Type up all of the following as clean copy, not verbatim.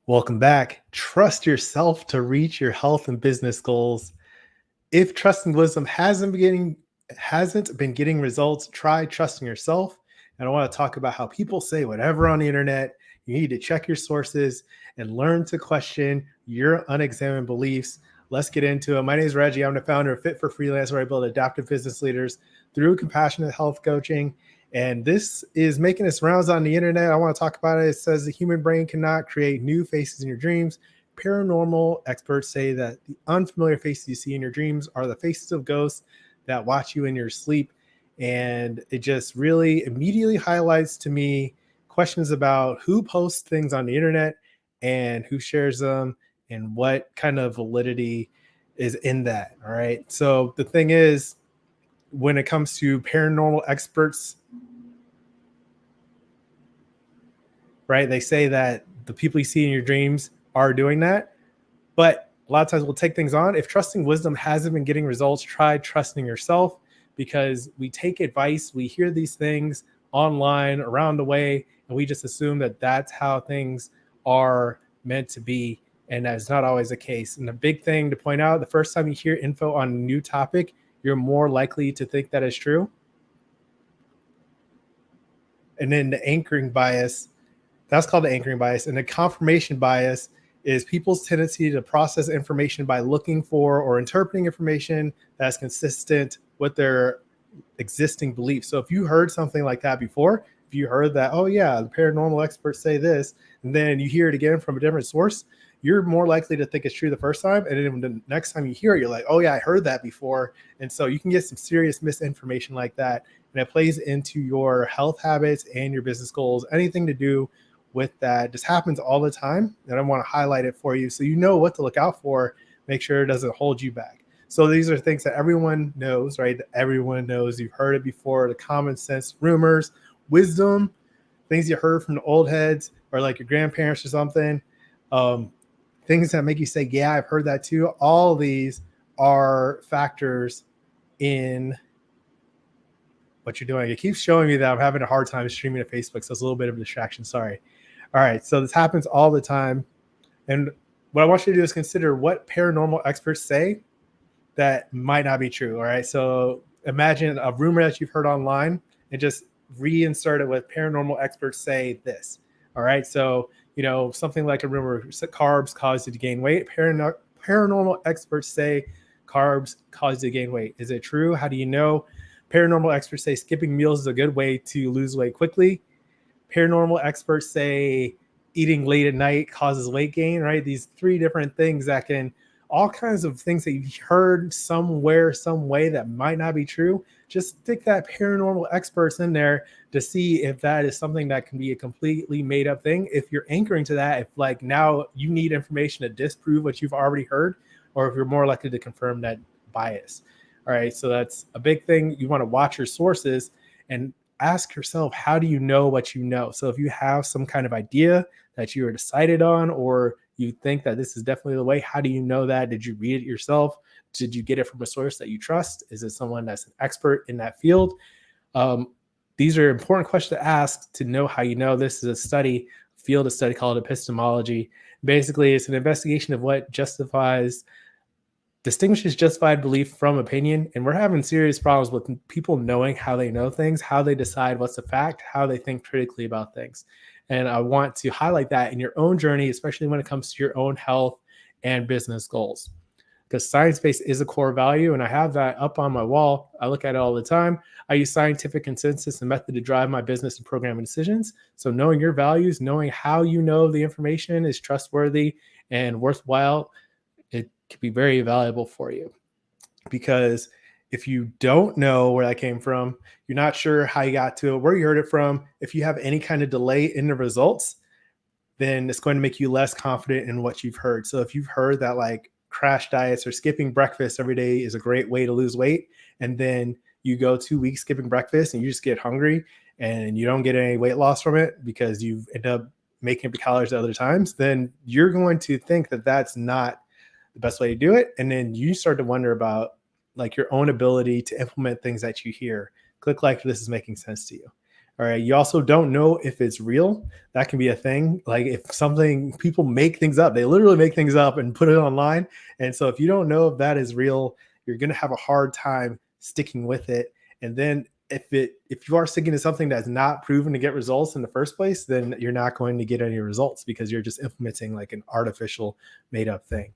Welcome back. Trust yourself to reach your health and business goals. If trust and wisdom hasn't been getting results, try trusting yourself. And I want to talk about how people say whatever on the internet. You need to check your sources and learn to question your unexamined beliefs. Let's get into it. My name is Reggie. I'm the founder of Fit for Freelance, where I build adaptive business leaders through compassionate health coaching. And this is making its rounds on the internet. I want to talk about it. It says the human brain cannot create new faces in your dreams. Paranormal experts say that the unfamiliar faces you see in your dreams are the faces of ghosts that watch you in your sleep. And it just really immediately highlights to me questions about who posts things on the internet and who shares them and what kind of validity is in that. All right. So the thing is, when it comes to paranormal experts, right, they say that the people you see in your dreams are doing that. But a lot of times we'll take things on. If trusting wisdom hasn't been getting results, try trusting yourself, because we take advice, we hear these things online around the way, and we just assume that that's how things are meant to be. And that's not always the case. And the big thing to point out, the first time you hear info on a new topic, you're more likely to think that is true. And then the anchoring bias, that's called the anchoring bias. And the confirmation bias is people's tendency to process information by looking for or interpreting information that's consistent with their existing beliefs. So if you heard something like that before, if you heard that, oh yeah, the paranormal experts say this, and then you hear it again from a different source, you're more likely to think it's true the first time. And then the next time you hear it, you're like, oh yeah, I heard that before. And so you can get some serious misinformation like that. And it plays into your health habits and your business goals, anything to do with that. Just happens all the time. And I want to highlight it for you so you know what to look out for. Make sure it doesn't hold you back. So these are things that everyone knows, right? Everyone knows. You've heard it before. The common sense, rumors, wisdom, things you heard from the old heads or like your grandparents or something. Things that make you say, yeah, I've heard that too. All these are factors in what you're doing. It keeps showing me that I'm having a hard time streaming to Facebook, so it's a little bit of a distraction. Sorry. All right, so this happens all the time. And what I want you to do is consider what paranormal experts say that might not be true. All right, so imagine a rumor that you've heard online and just reinsert it with paranormal experts say this. All right, so something like a rumor, carbs cause you to gain weight. Paranormal experts say carbs cause you to gain weight. Is it true? How do you know? Paranormal experts say skipping meals is a good way to lose weight quickly. Paranormal experts say eating late at night causes weight gain, right? These three different things that can, all kinds of things that you've heard somewhere, some way that might not be true. Just stick that paranormal experts in there to see if that is something that can be a completely made up thing. If you're anchoring to that, if like now you need information to disprove what you've already heard, or if you're more likely to confirm that bias. All right, so that's a big thing. You want to watch your sources and ask yourself, how do you know what you know? So if you have some kind of idea that you are decided on, or you think that this is definitely the way, how do you know that? Did you read it yourself? Did you get it from a source that you trust? Is it someone that's an expert in that field? These are important questions to ask to know how you know. This is a field of study called epistemology. Basically, it's an investigation of what distinguishes justified belief from opinion. And we're having serious problems with people knowing how they know things, how they decide what's a fact, how they think critically about things. And I want to highlight that in your own journey, especially when it comes to your own health and business goals. Because science-based is a core value, and I have that up on my wall. I look at it all the time. I use scientific consensus and method to drive my business and programming decisions. So knowing your values, knowing how you know the information is trustworthy and worthwhile, it can be very valuable for you. Because if you don't know where that came from, you're not sure how you got to it, where you heard it from, if you have any kind of delay in the results, then it's going to make you less confident in what you've heard. So if you've heard that like crash diets or skipping breakfast every day is a great way to lose weight, and then you go 2 weeks skipping breakfast and you just get hungry and you don't get any weight loss from it because you've ended up making up calories at other times, then you're going to think that that's not the best way to do it. And then you start to wonder about like your own ability to implement things that you hear. Click like if this is making sense to you. All right. You also don't know if it's real. That can be a thing. Like if something, people make things up, they literally make things up and put it online. And so if you don't know if that is real, you're going to have a hard time sticking with it. And then if you are sticking to something that's not proven to get results in the first place, then you're not going to get any results because you're just implementing like an artificial made up thing.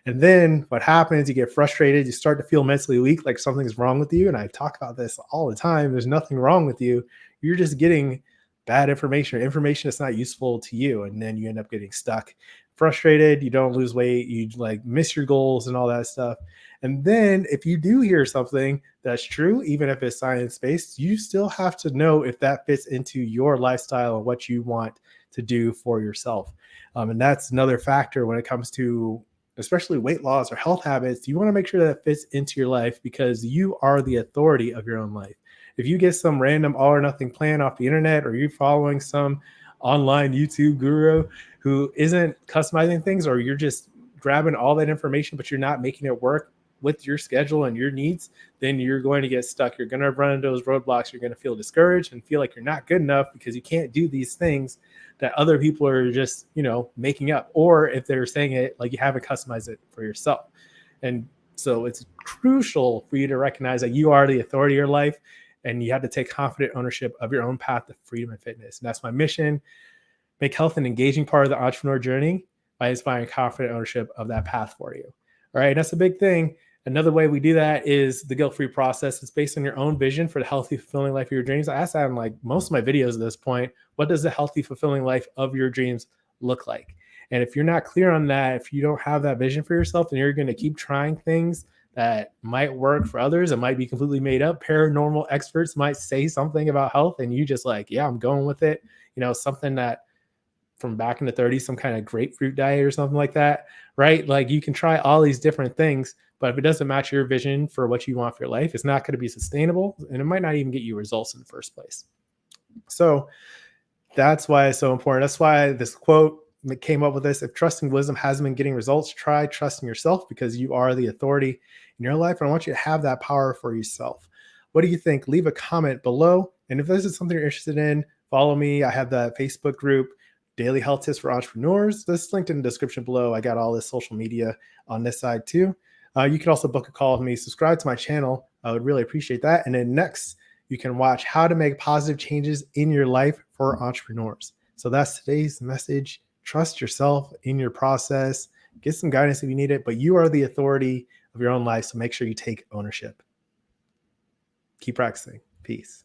And then what happens, you get frustrated, you start to feel mentally weak, like something's wrong with you. And I talk about this all the time. There's nothing wrong with you. You're just getting bad information, or information that's not useful to you. And then you end up getting stuck, frustrated. You don't lose weight. You like miss your goals and all that stuff. And then if you do hear something that's true, even if it's science based, you still have to know if that fits into your lifestyle and what you want to do for yourself. And that's another factor when it comes to especially weight loss or health habits. You want to make sure that it fits into your life because you are the authority of your own life. If you get some random all or nothing plan off the internet, or you're following some online YouTube guru who isn't customizing things, or you're just grabbing all that information, but you're not making it work with your schedule and your needs, then you're going to get stuck. You're going to run into those roadblocks. You're going to feel discouraged and feel like you're not good enough because you can't do these things that other people are just, making up. Or if they're saying it, like you haven't customized it for yourself. And so it's crucial for you to recognize that you are the authority of your life and you have to take confident ownership of your own path to freedom and fitness. And that's my mission. Make health an engaging part of the entrepreneur journey by inspiring confident ownership of that path for you. All right. That's a big thing. Another way we do that is the guilt-free process. It's based on your own vision for the healthy, fulfilling life of your dreams. I ask that in like most of my videos at this point. What does the healthy, fulfilling life of your dreams look like? And if you're not clear on that, if you don't have that vision for yourself, then you're going to keep trying things that might work for others. It might be completely made up. Paranormal experts might say something about health and you just like, yeah, I'm going with it. Something that from back in the 30s, some kind of grapefruit diet or something like that, right? Like you can try all these different things, but if it doesn't match your vision for what you want for your life, it's not going to be sustainable and it might not even get you results in the first place. So that's why it's so important. That's why this quote that came up with this: if trusting wisdom hasn't been getting results, try trusting yourself because you are the authority in your life. And I want you to have that power for yourself. What do you think? Leave a comment below. And if this is something you're interested in, follow me. I have the Facebook group, Daily Health Tips for Entrepreneurs. This is linked in the description below. I got all this social media on this side too. You can also book a call with me. Subscribe to my channel. I would really appreciate that. And then next, you can watch how to make positive changes in your life for entrepreneurs. So that's today's message. Trust yourself in your process. Get some guidance if you need it, but you are the authority of your own life. So make sure you take ownership. Keep practicing. Peace.